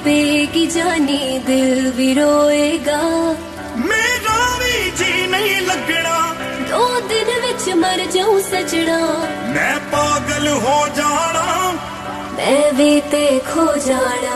Peggy जानी दिल भी रोएगा। मेरा भी जी नहीं लगना, 2 दिन विच मर जाऊं सजना। मैं पागल हो जाना, मैं भी ते खो जाना।